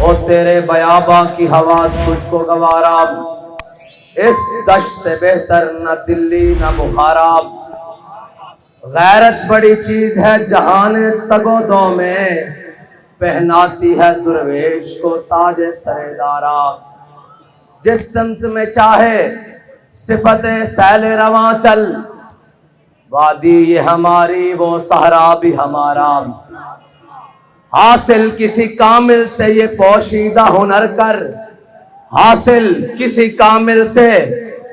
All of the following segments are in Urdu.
او تیرے بیاباں کی ہوا تجھ کو گوارا، اس دشت سے بہتر نہ دلی نہ بخارا۔ غیرت بڑی چیز ہے جہان تگ و دو میں، پہناتی ہے درویش کو تاج سر دارا۔ جس سمت میں چاہے صفت سیل رواں چل، وادی یہ ہماری وہ صحرا بھی ہمارا۔ حاصل کسی کامل سے یہ پوشیدہ ہنر کر، حاصل کسی کامل سے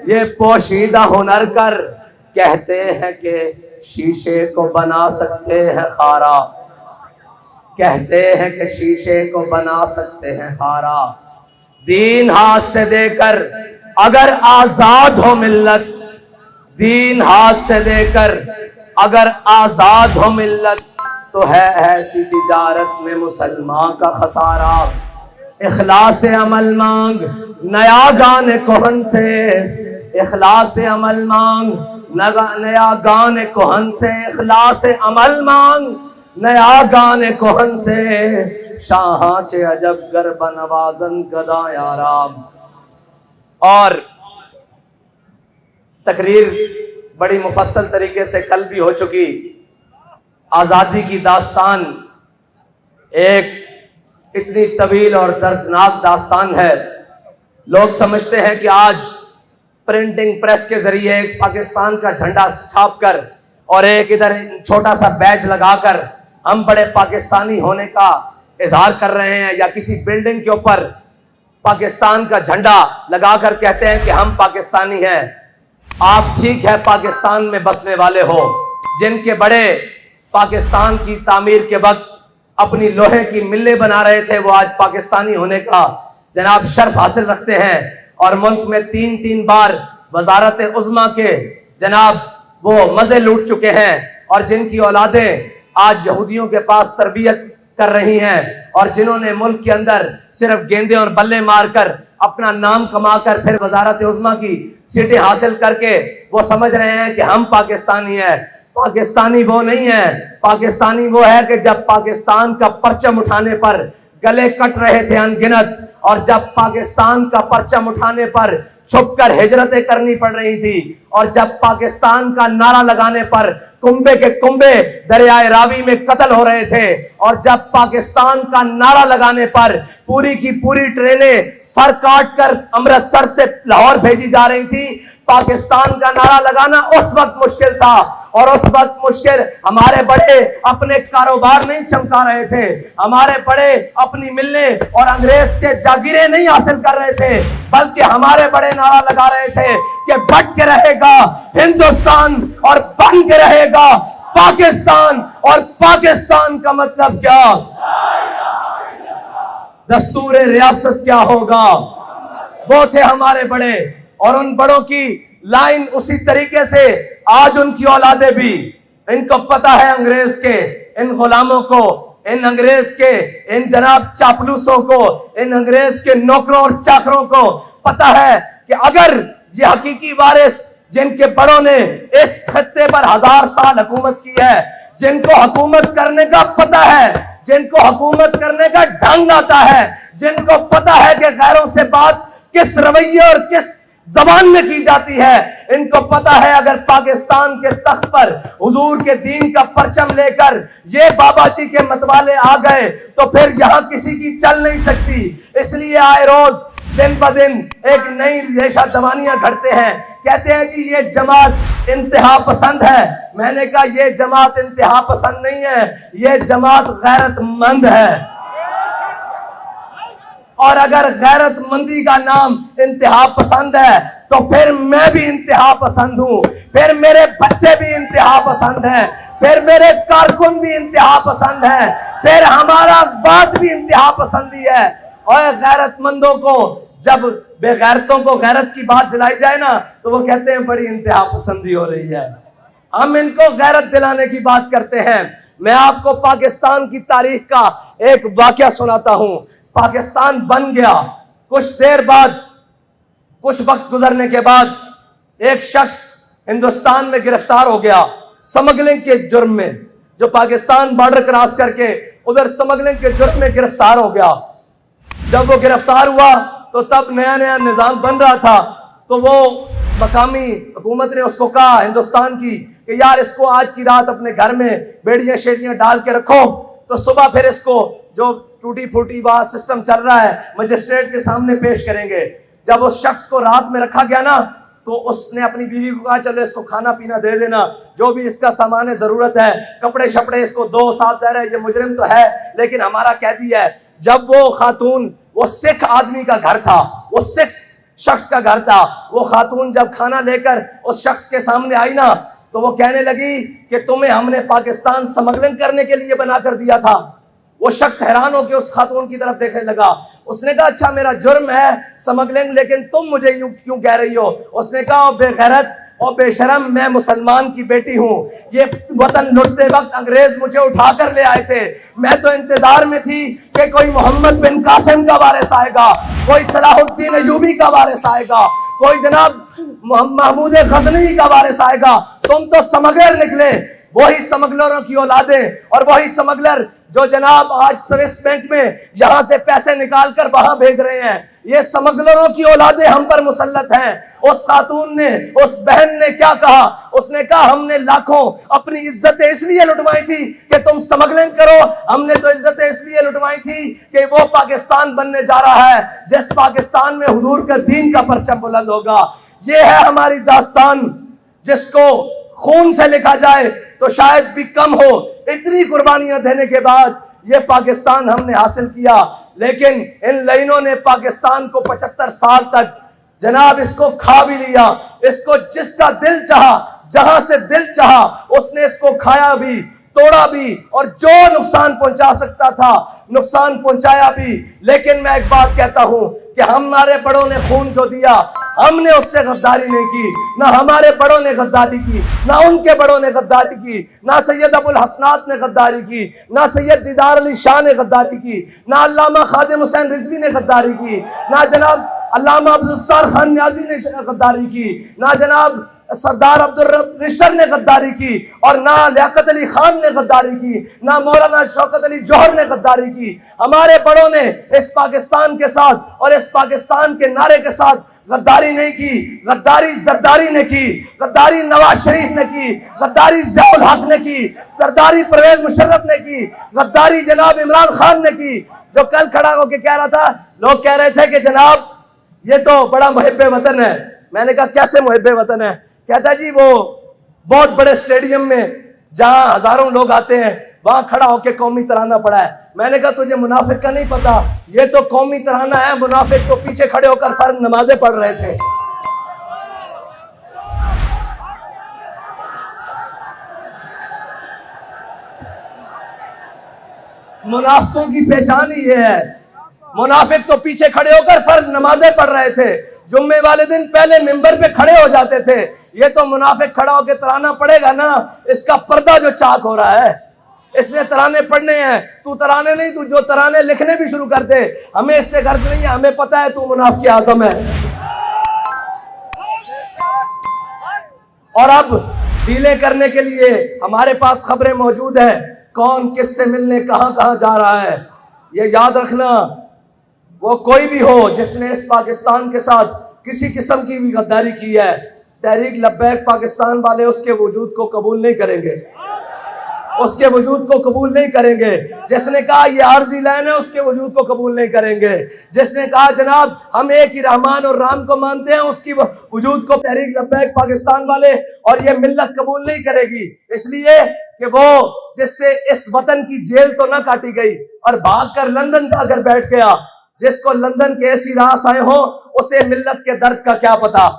یہ پوشیدہ ہنر کر، کہتے ہیں کہ شیشے کو بنا سکتے ہیں خارا، کہتے ہیں کہ شیشے کو بنا سکتے ہیں خارا۔ دین ہاتھ سے دے کر اگر آزاد ہو ملت، دین ہاتھ سے دے کر اگر آزاد ہو ملت، تو ہے ایسی تجارت میں مسلمان کا خسارہ۔ اخلاص عمل مانگ نیا گانے کہن سے، اخلاص عمل مانگ نیا گانے کہن سے، اخلاص عمل مانگ نیا گانے کہن سے، شاہاں چے عجب گر بنوازن گدا یارام۔ اور تقریر بڑی مفصل طریقے سے کل بھی ہو چکی۔ آزادی کی داستان ایک اتنی طویل اور دردناک داستان ہے۔ لوگ سمجھتے ہیں کہ آج پرنٹنگ پریس کے ذریعے ایک پاکستان کا جھنڈا چھاپ کر اور ایک ادھر چھوٹا سا بیج لگا کر ہم بڑے پاکستانی ہونے کا اظہار کر رہے ہیں، یا کسی بلڈنگ کے اوپر پاکستان کا جھنڈا لگا کر کہتے ہیں کہ ہم پاکستانی ہیں۔ آپ ٹھیک ہے پاکستان میں بسنے والے ہو، جن کے بڑے پاکستان کی تعمیر کے وقت اپنی لوہے کی ملیں بنا رہے تھے، وہ آج پاکستانی ہونے کا جناب شرف حاصل رکھتے ہیں، اور ملک میں تین بار وزارت عظمیٰ کے جناب وہ مزے لوٹ چکے ہیں، اور جن کی اولادیں آج یہودیوں کے پاس تربیت کر رہی ہیں، اور جنہوں نے ملک کے اندر صرف گیندے اور بلے مار کر اپنا نام کما کر پھر وزارت عظمیٰ کی سیٹیں حاصل کر کے وہ سمجھ رہے ہیں کہ ہم پاکستانی ہیں۔ پاکستانی وہ نہیں ہے، پاکستانی وہ ہے کہ جب پاکستان کا پرچم اٹھانے پر گلے کٹ رہے تھے ان گنت، اور جب پاکستان کا پرچم اٹھانے پر چھپ کر ہجرتیں کرنی پڑ رہی تھی، اور جب پاکستان کا نعرہ لگانے پر کنبے کے کنبے دریائے راوی میں قتل ہو رہے تھے، اور جب پاکستان کا نعرہ لگانے پر پوری کی پوری ٹرینیں سر کاٹ کر امرتسر سے لاہور بھیجی جا رہی تھی۔ پاکستان کا نعرہ لگانا اس وقت مشکل تھا، اور اس وقت مشکل ہمارے بڑے اپنے کاروبار نہیں چمکا رہے تھے، ہمارے بڑے اپنی ملیں اور انگریز سے جاگیریں نہیں حاصل کر رہے تھے، بلکہ ہمارے بڑے نعرہ لگا رہے تھے کہ بٹ کے رہے گا ہندوستان اور بن کے رہے گا پاکستان، اور پاکستان کا مطلب کیا؟ دستور ریاست کیا ہوگا؟ وہ تھے ہمارے بڑے، اور ان بڑوں کی لائن اسی طریقے سے آج ان کی اولادیں بھی، ان کو پتا ہے انگریز کے ان غلاموں کو، ان انگریز کے ان جناب چاپلوسوں کو، ان انگریز کے نوکروں اور چاکروں کو پتا ہے کہ اگر یہ حقیقی وارث جن کے بڑوں نے اس خطے پر 1000 سال حکومت کی ہے، جن کو حکومت کرنے کا پتا ہے، جن کو حکومت کرنے کا ڈھنگ آتا ہے، جن کو پتا ہے کہ غیروں سے بات کس رویے اور کس زبان میں کی جاتی ہے، ان کو پتا ہے اگر پاکستان کے تخت پر حضور کے دین کا پرچم لے کر یہ بابا جی کے متوالے آ گئے تو پھر یہاں کسی کی چل نہیں سکتی۔ اس لیے آئے روز دن بدن ایک نئی ریشہ دوانیاں گھڑتے ہیں، کہتے ہیں کہ یہ جماعت انتہا پسند ہے۔ میں نے کہا یہ جماعت انتہا پسند نہیں ہے، یہ جماعت غیرت مند ہے، اور اگر غیرت مندی کا نام انتہا پسند ہے تو پھر میں بھی انتہا پسند ہوں، پھر میرے بچے بھی انتہا پسند ہیں، پھر میرے کارکن بھی انتہا پسند ہیں، پھر ہمارا بات بھی انتہا پسندی ہے۔ اور غیرت مندوں کو جب بے غیرتوں کو غیرت کی بات دلائی جائے نا تو وہ کہتے ہیں بڑی انتہا پسندی ہو رہی ہے۔ ہم ان کو غیرت دلانے کی بات کرتے ہیں۔ میں آپ کو پاکستان کی تاریخ کا ایک واقعہ سناتا ہوں۔ پاکستان بن گیا، کچھ دیر بعد، کچھ وقت گزرنے کے بعد ایک شخص ہندوستان میں گرفتار ہو گیا سمگلنگ کے جرم میں، جو پاکستان بارڈر کراس کر کے ادھر سمگلنگ کے جرم میں گرفتار ہو گیا۔ جب وہ گرفتار ہوا تو تب نیا نیا نظام بن رہا تھا، تو وہ مقامی حکومت نے اس کو کہا ہندوستان کی کہ یار اس کو آج کی رات اپنے گھر میں بیڑیاں شیڑیاں ڈال کے رکھو، تو صبح پھر اس کو جو ٹوٹی پھوٹی بات سسٹم چل رہا ہے مجسٹریٹ کے سامنے پیش کریں گے۔ جب اس شخص کو رات میں رکھا گیا نا تو اس نے اپنی بیوی کو کہا چلو اس کو کھانا پینا دے دینا، جو بھی اس کا سامان ضرورت ہے، کپڑے شپڑے اس کو دو، صاحب ظاہر ہے یہ مجرم تو ہے لیکن ہمارا قیدی ہے۔ جب وہ خاتون، وہ سکھ آدمی کا گھر تھا، وہ سکھ شخص کا گھر تھا، وہ خاتون جب کھانا لے کر اس شخص کے سامنے آئی نا تو وہ کہنے لگی کہ تمہیں ہم نے پاکستان سمگلنگ کرنے کے لیے بنا کر دیا تھا۔ وہ شخص حیران ہو کے اس خاتون کی طرف دیکھنے لگا۔ اس نے کہا اچھا میرا جرم ہے سمگلنگ، لیکن تم مجھے یوں کیوں کہہ رہی ہو؟ اس نے کہا بے غیرت اور بے شرم، میں مسلمان کی بیٹی ہوں، یہ وطن لٹتے وقت انگریز مجھے اٹھا کر لے آئے تھے، میں تو انتظار میں تھی کہ کوئی محمد بن قاسم کا وارث آئے گا، کوئی صلاح الدین ایوبی کا وارث آئے گا، کوئی جناب محمود غزنوی کا وارث آئے گا، تم تو سمگلر نکلے۔ وہی سمگلروں کی اولادیں اور وہی سمگلر جو جناب آج سوئس بینک میں یہاں سے پیسے نکال کر وہاں بھیج رہے ہیں، یہ سمگلروں کی اولادیں ہم پر مسلط ہیں۔ اس خاتون نے، اس بہن نے کیا کہا؟ اس نے کہا ہم نے لاکھوں اپنی عزتیں اس لیے لٹوائی تھی کہ تم سمگلنگ کرو، ہم نے تو عزتیں اس لیے لٹوائی تھی کہ وہ پاکستان بننے جا رہا ہے جس پاکستان میں حضور کا دین کا پرچم بلند ہوگا۔ یہ ہے ہماری داستان، جس کو خون سے لکھا جائے تو شاید بھی کم ہو۔ اتنی قربانیاں دینے کے بعد یہ پاکستان ہم نے حاصل کیا، لیکن ان لائنوں نے پاکستان کو 75 سال تک جناب اس کو کھا بھی لیا۔ اس کو جس کا دل چاہا، جہاں سے دل چاہا، اس نے اس کو کھایا بھی، توڑا بھی، اور جو نقصان پہنچا سکتا تھا نقصان پہنچایا بھی۔ لیکن میں ایک بات کہتا ہوں کہ ہمارے بڑوں نے خون جو دیا ہم نے اس سے غداری نہیں کی، نہ ہمارے بڑوں نے غداری کی، نہ ان کے بڑوں نے غداری کی، نہ سید ابو الحسنات نے غداری کی، نہ سید دیدار علی شاہ نے غداری کی، نہ علامہ خادم حسین رضوی نے غداری کی، نہ جناب علامہ عبدالستار خان نیازی نے غداری کی، نہ جناب سردار عبدالرب رشتر نے غداری کی، اور نہ لیاقت علی خان نے غداری کی، نہ مولانا شوکت علی جوہر نے غداری کی۔ ہمارے بڑوں نے اس پاکستان کے ساتھ اور اس پاکستان کے نعرے کے ساتھ غداری نہیں کی، غداری زرداری نے کی، غداری نواز شریف نے کی، غداری ضیاء الحق نے کی، غداری پرویز مشرف نے کی، غداری جناب عمران خان نے کی، جو کل کھڑا ہو کے کہہ رہا تھا، لوگ کہہ رہے تھے کہ جناب یہ تو بڑا محب وطن ہے۔ میں نے کہا کیسے محب وطن ہے؟ کہتا جی وہ بہت بڑے اسٹیڈیم میں جہاں ہزاروں لوگ آتے ہیں وہاں کھڑا ہو کے قومی ترانہ پڑھا ہے۔ میں نے کہا تجھے منافق کا نہیں پتا، یہ تو قومی ترانہ ہے، منافق تو پیچھے کھڑے ہو کر فرض نمازیں پڑھ رہے تھے۔ منافقوں کی پہچان ہی یہ ہے، منافق تو پیچھے کھڑے ہو کر فرض نمازیں پڑھ رہے تھے، جمعے والے دن پہلے ممبر پہ کھڑے ہو جاتے تھے۔ یہ تو منافق کھڑا ہو کے ترانہ پڑھے گا نا، اس کا پردہ جو چاک ہو رہا ہے، اس نے ترانے پڑھنے ہیں۔ تو ترانے نہیں، تو جو ترانے لکھنے بھی شروع کر دے، ہمیں اس سے غرض نہیں ہے، ہمیں پتہ ہے تو منافق اعظم ہے۔ اور اب ڈیلے کرنے کے لیے ہمارے پاس خبریں موجود ہیں، کون کس سے ملنے کہاں کہاں جا رہا ہے۔ یہ یاد رکھنا، وہ کوئی بھی ہو جس نے اس پاکستان کے ساتھ کسی قسم کی بھی غداری کی ہے، تحریک لبیک پاکستان والے اس کے وجود کو قبول نہیں کریں گے، اس کے وجود کو قبول نہیں کریں گے۔ جس نے کہا یہ عارضی لائن ہے، اس کے وجود کو قبول نہیں کریں گے۔ جس نے کہا جناب ہم ایک ہی رحمان اور رام کو مانتے ہیں، اس کی وجود کو تحریک لبیک پاکستان والے اور یہ ملت قبول نہیں کرے گی، اس لیے کہ وہ جس سے اس وطن کی جیل تو نہ کاٹی گئی اور بھاگ کر لندن جا کر بیٹھ گیا، جس کو لندن کے ایسی راس آئے ہوں، اسے ملت کے درد کا کیا پتا،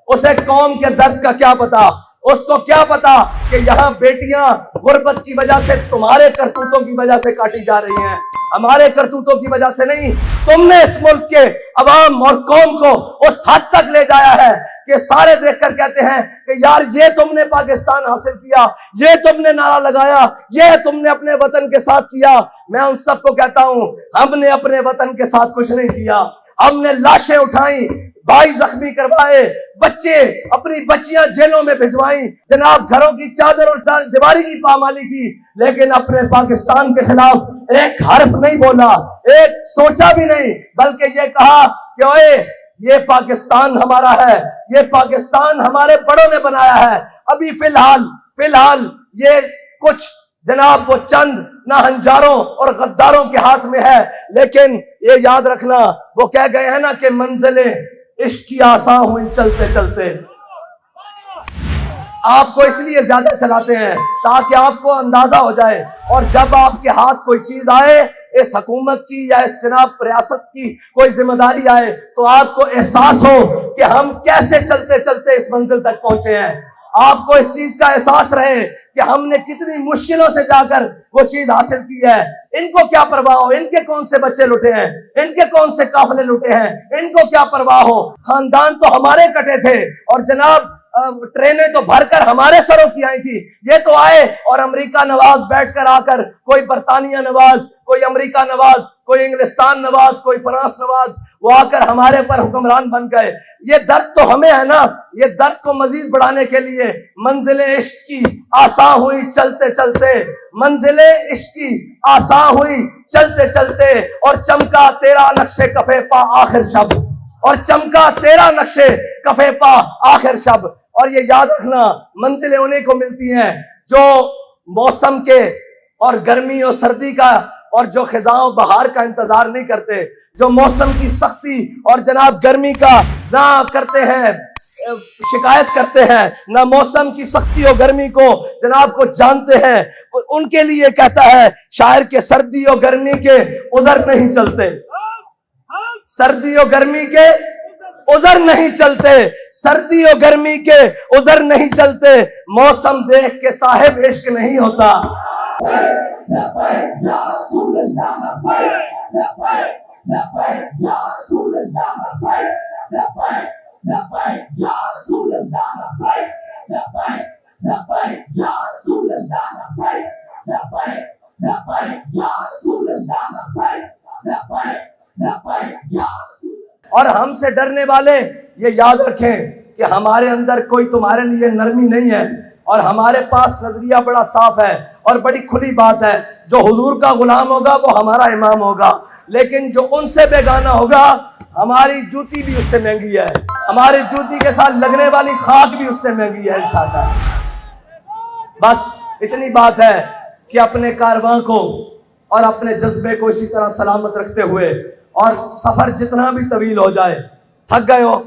اسے قوم کے درد کا کیا پتا، اس کو کیا پتا کہ یہاں بیٹیاں غربت کی وجہ سے تمہارے کرتوتوں کی وجہ سے کاٹی جا رہی ہیں، ہمارے کرتوتوں کی وجہ سے نہیں۔ تم نے اس ملک کے عوام اور قوم کو اس حد تک لے جایا ہے کہ سارے دیکھ کر کہتے ہیں کہ یار یہ تم نے پاکستان حاصل کیا، یہ تم نے نعرہ لگایا، یہ تم نے اپنے وطن کے ساتھ کیا۔ میں ان سب کو کہتا ہوں ہم نے اپنے وطن کے ساتھ کچھ نہیں کیا، ہم نے لاشیں اٹھائیں، بھائی زخمی کروائے، بچے اپنی بچیاں جیلوں میں بھجوائیں، جناب گھروں کی چادر اور دیواری کی پامالی کی، لیکن اپنے پاکستان کے خلاف ایک حرف نہیں بولا، ایک سوچا بھی نہیں، بلکہ یہ کہا کہ اوئے یہ پاکستان ہمارا ہے، یہ پاکستان ہمارے بڑوں نے بنایا ہے۔ ابھی فی الحال یہ کچھ جناب وہ چند ناہنجاروں اور غداروں کے ہاتھ میں ہے، لیکن یہ یاد رکھنا وہ کہہ گئے ہیں نا کہ منزلیں عشق کی آسان ہوئی چلتے چلتے۔ آپ کو اس لیے زیادہ چلاتے ہیں تاکہ آپ کو اندازہ ہو جائے، اور جب آپ کے ہاتھ کوئی چیز آئے، اس حکومت کی یا اس جناب ریاست کی کوئی ذمہ داری آئے، تو آپ کو احساس ہو کہ ہم کیسے چلتے چلتے اس منزل تک پہنچے ہیں، آپ کو اس چیز کا احساس رہے کہ ہم نے کتنی مشکلوں سے جا کر وہ چیز حاصل کی ہے۔ ان کو کیا پرواہ ہو ان کے کون سے بچے لٹے ہیں، ان کے کون سے قافلے لٹے ہیں، ان کو کیا پرواہ ہو، خاندان تو ہمارے کٹے تھے، اور جناب ٹرینیں تو بھر کر ہمارے سروں کی آئی تھی، یہ تو آئے اور امریکہ نواز بیٹھ کر آ کر کوئی برطانیہ نواز، کوئی امریکہ نواز، کوئی انگلستان نواز، کوئی فرانس نواز، وہ آ کر ہمارے پر حکمران بن گئے۔ یہ درد تو ہمیں ہے نا، یہ درد کو مزید بڑھانے کے لیے منزل عشق کی آسان ہوئی چلتے چلتے، منزل عشق کی آسان ہوئی چلتے چلتے، اور چمکا تیرا نقش کفے پا آخر شب، اور چمکا تیرا نقش کفے پا آخر شب۔ اور یہ یاد رکھنا منزلیں انہیں کو ملتی ہیں جو موسم کے اور گرمی اور سردی کا اور جو خزاں و بہار کا انتظار نہیں کرتے، جو موسم کی سختی اور جناب گرمی کا نہ کرتے ہیں، شکایت کرتے ہیں، نہ موسم کی سختی اور گرمی کو جناب کو جانتے ہیں، ان کے لیے کہتا ہے شاعر کے سردی اور گرمی کے عذر نہیں چلتے، سردی اور گرمی کے عذر نہیں چلتے، سردی اور گرمی کے عذر نہیں چلتے، موسم دیکھ کے صاحب عشق نہیں ہوتا۔ اور ہم سے ڈرنے والے یہ یاد رکھیں کہ ہمارے اندر کوئی تمہارے لیے نرمی نہیں ہے، اور ہمارے پاس نظریہ بڑا صاف ہے اور بڑی کھلی بات ہے، جو حضور کا غلام ہوگا وہ ہمارا امام ہوگا، لیکن جو ان سے بیگانہ ہوگا ہماری جوتی بھی اس سے مہنگی ہے، ہماری جوتی کے ساتھ لگنے والی خاک بھی اس سے مہنگی ہے انشاءاللہ۔ بس اتنی بات ہے کہ اپنے کارواں کو اور اپنے جذبے کو اسی طرح سلامت رکھتے ہوئے، اور سفر جتنا بھی طویل ہو جائے، تھک گئے ہو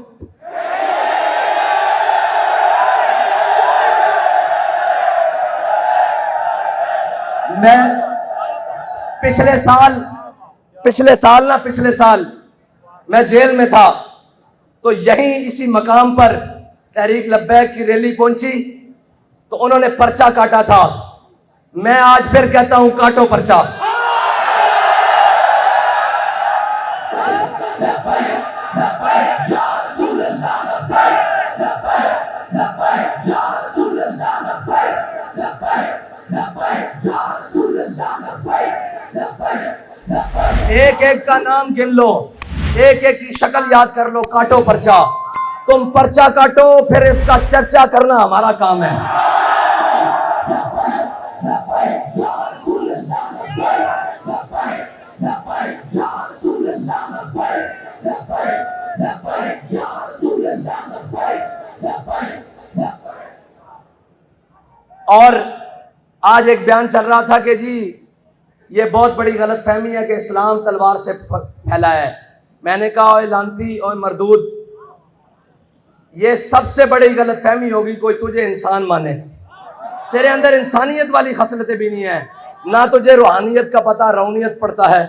میں پچھلے سال میں جیل میں تھا، تو یہیں اسی مقام پر تحریک لبیک کی ریلی پہنچی، تو انہوں نے پرچہ کاٹا تھا، میں آج پھر کہتا ہوں کاٹو پرچہ۔ ایک ایک کا نام گن لو، ایک ایک کی شکل یاد کر لو، کاٹو پرچہ، تم پرچہ کاٹو، پھر اس کا چرچا کرنا ہمارا کام ہے۔ اور آج ایک بیان چل رہا تھا کہ جی یہ بہت بڑی غلط فہمی ہے کہ اسلام تلوار سے پھیلا ہے۔ میں نے کہا اوے لانتی اور مردود، یہ سب سے بڑی غلط فہمی ہوگی کوئی تجھے انسان مانے، تیرے اندر انسانیت والی خصلتیں بھی نہیں ہیں، نہ تجھے روحانیت کا پتہ، رونیت پڑتا ہے،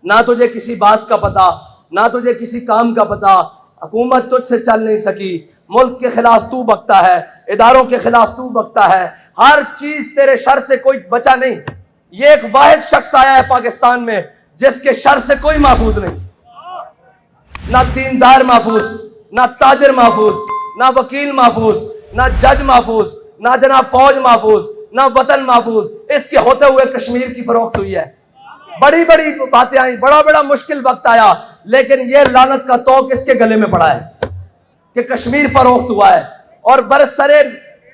نہ تجھے کسی بات کا پتہ، نہ تجھے کسی کام کا پتہ، حکومت تجھ سے چل نہیں سکی، ملک کے خلاف تو بکتا ہے، اداروں کے خلاف تو بکتا ہے، ہر چیز تیرے شر سے کوئی بچا نہیں۔ یہ ایک واحد شخص آیا ہے پاکستان میں جس کے شر سے کوئی محفوظ نہیں، نہ دیندار محفوظ، نہ تاجر محفوظ، نہ وکیل محفوظ، نہ جج محفوظ، نہ جناب فوج محفوظ، نہ وطن محفوظ۔ اس کے ہوتے ہوئے کشمیر کی فروخت ہوئی ہے، بڑی بڑی باتیں آئیں، بڑا بڑا مشکل وقت آیا، لیکن یہ لعنت کا توق اس کے گلے میں پڑا ہے۔ کہ کشمیر فروخت ہوا ہے اور برسرے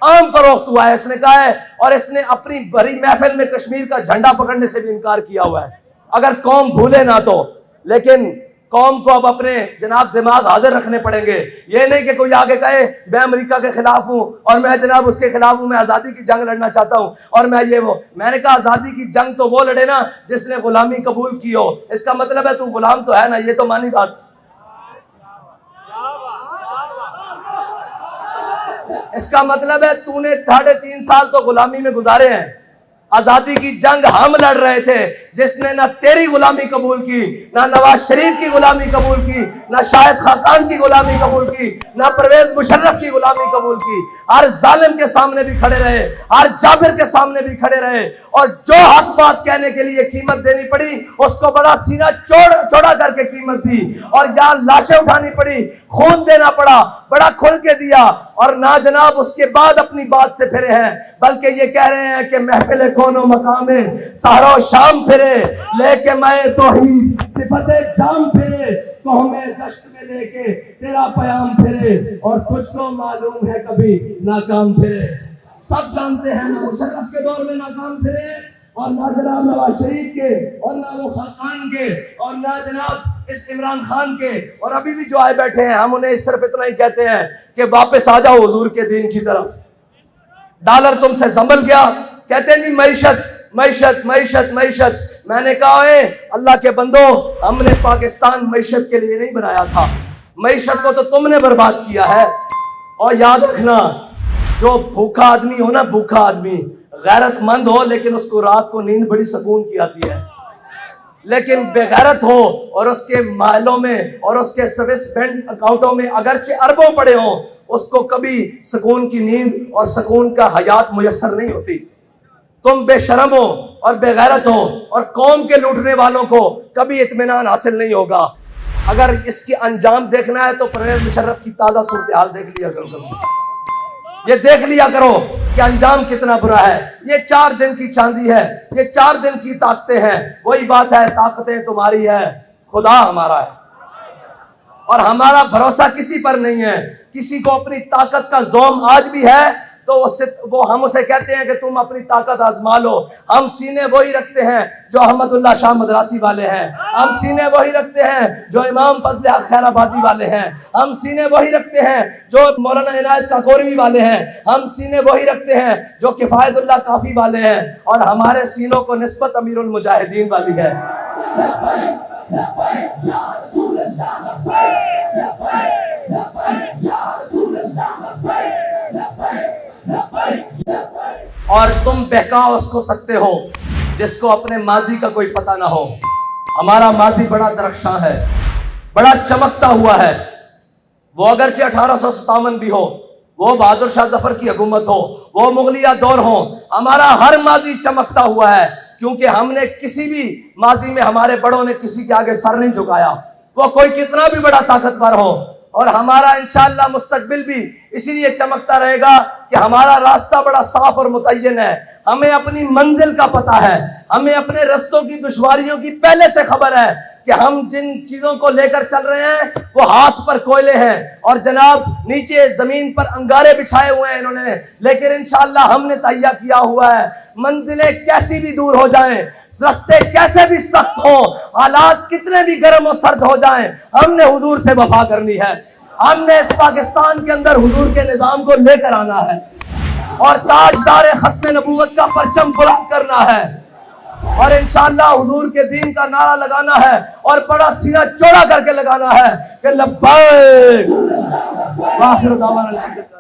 عام فروخت ہوا ہے، اس نے کہا ہے، اور اس نے اپنی بڑی محفل میں کشمیر کا جھنڈا پکڑنے سے بھی انکار کیا ہوا ہے، اگر قوم بھولے نہ تو۔ لیکن قوم کو اب اپنے جناب دماغ حاضر رکھنے پڑیں گے، یہ نہیں کہ کوئی آگے کہے میں امریکہ کے خلاف ہوں اور میں جناب اس کے خلاف ہوں، میں آزادی کی جنگ لڑنا چاہتا ہوں اور میں یہ وہ۔ میں نے کہا آزادی کی جنگ تو وہ لڑے نا جس نے غلامی قبول کی ہو، اس کا مطلب ہے تو غلام تو ہے نا، یہ تو مانی بات۔ اس کا مطلب ہے تو نے 3.5 سال تو غلامی میں گزارے ہیں۔ آزادی کی جنگ ہم لڑ رہے تھے، جس نے نہ تیری غلامی قبول کی، نہ نواز شریف کی غلامی قبول کی، نہ شاہد خاقان کی غلامی قبول کی، نہ پرویز مشرف کی غلامی قبول کی۔ ہر ظالم کے سامنے بھی کھڑے رہے، ہر جابر کے سامنے بھی کھڑے رہے، اور جو حق بات کہنے کے لیے قیمت دینی پڑی اس کو بڑا سینہ چوڑا کر کے قیمت دی، اور یا لاشیں اٹھانی پڑی، خون دینا پڑا، بڑا کھل کے دیا، اور نہ جناب اس کے بعد اپنی بات سے پھرے ہیں، بلکہ یہ کہہ رہے ہیں کہ محفل کون و مقام سحر و شام پھرے، لے کے میں توحید صفت جام پھرے، قومیں گشت میں لے کے تیرا پیام پھرے، اور تجھ کو معلوم ہے کبھی ناکام پھرے۔ سب جانتے ہیں نہ مشرف کے دور میں ناکام پھرے، اور نہ جناب نواز شریف کے، اور نہ وہ خاقان کے، اور نہ جناب اس عمران خان کے، اور ابھی بھی جو آئے بیٹھے ہیں ہم انہیں صرف اتنا ہی کہتے ہیں کہ واپس آ جاؤ حضور کے دین کی طرف۔ ڈالر تم سے سنبھل گیا، کہتے ہیں جی معیشت معیشت معیشت معیشت۔ میں نے کہا اے اللہ کے بندو، ہم نے پاکستان معیشت کے لیے نہیں بنایا تھا، معیشت کو تو تم نے برباد کیا ہے۔ اور یاد رکھنا، جو بھوکا آدمی ہو نا، بھوکا آدمی غیرت مند ہو لیکن اس کو رات کو نیند بڑی سکون کی آتی ہے، لیکن بے غیرت ہو اور اس کے محلوں میں اور اس کے سوئس بینک اکاؤنٹوں میں اگرچہ اربوں پڑے ہوں، اس کو کبھی سکون کی نیند اور سکون کا حیات میسر نہیں ہوتی۔ تم بے شرم ہو اور بے غیرت ہو، اور قوم کے لوٹنے والوں کو کبھی اطمینان حاصل نہیں ہوگا۔ اگر اس کی انجام دیکھنا ہے تو پرویز مشرف کی تازہ صورتحال دیکھ لیا کرو، یہ دیکھ لیا کرو کہ انجام کتنا برا ہے۔ یہ 4 دن کی چاندی ہے، یہ 4 دن کی طاقتیں ہیں، وہی بات ہے طاقتیں تمہاری ہے، خدا ہمارا ہے، اور ہمارا بھروسہ کسی پر نہیں ہے۔ کسی کو اپنی طاقت کا زوم آج بھی ہے تو وہ ہم اسے کہتے ہیں کہ تم اپنی طاقت آزما لو۔ ہم سینے وہی رکھتے ہیں جو احمد اللہ شاہ مدراسی والے ہیں، ہم سینے وہی رکھتے ہیں جو امام فضل حق خیر آبادی والے ہیں، ہم سینے وہی رکھتے ہیں جو مولانا عنایت کاکوروی والے ہیں، ہم سینے وہی رکھتے ہیں جو کفایت اللہ کافی والے ہیں، اور ہمارے سینوں کو نسبت امیر المجاہدین والی ہے۔ اور تم بہکا اس کو سکتے ہو جس کو اپنے ماضی کا کوئی پتہ نہ ہو۔ ہمارا ماضی بڑا درخشاں ہے، بڑا چمکتا ہوا ہے، وہ اگرچہ 1857 بھی ہو، وہ بہادر شاہ ظفر کی حکومت ہو، وہ مغلیہ دور ہو، ہمارا ہر ماضی چمکتا ہوا ہے، کیونکہ ہم نے کسی بھی ماضی میں ہمارے بڑوں نے کسی کے آگے سر نہیں جھکایا، وہ کوئی کتنا بھی بڑا طاقتور ہو۔ اور ہمارا انشاءاللہ مستقبل بھی اسی لیے چمکتا رہے گا کہ ہمارا راستہ بڑا صاف اور متعین ہے، ہمیں اپنی منزل کا پتہ ہے، ہمیں اپنے رستوں کی دشواریوں کی پہلے سے خبر ہے کہ ہم جن چیزوں کو لے کر چل رہے ہیں وہ ہاتھ پر کوئلے ہیں، اور جناب نیچے زمین پر انگارے بچھائے ہوئے ہیں انہوں نے، لیکن انشاءاللہ ہم نے تہیہ کیا ہوا ہے، منزلیں کیسی بھی دور ہو جائیں، رستے کیسے بھی سخت ہوں، حالات کتنے بھی گرم و سرد ہو جائیں، ہم نے حضور سے وفا کرنی ہے، ہم نے اس پاکستان کے اندر حضور کے نظام کو لے کر آنا ہے، اور تاجدار ختم نبوت کا پرچم بلند کرنا ہے، اور انشاءاللہ حضور کے دین کا نعرہ لگانا ہے، اور بڑا سینہ چوڑا کر کے لگانا ہے کہ لبیک وآخر دعوانا الحمدللہ۔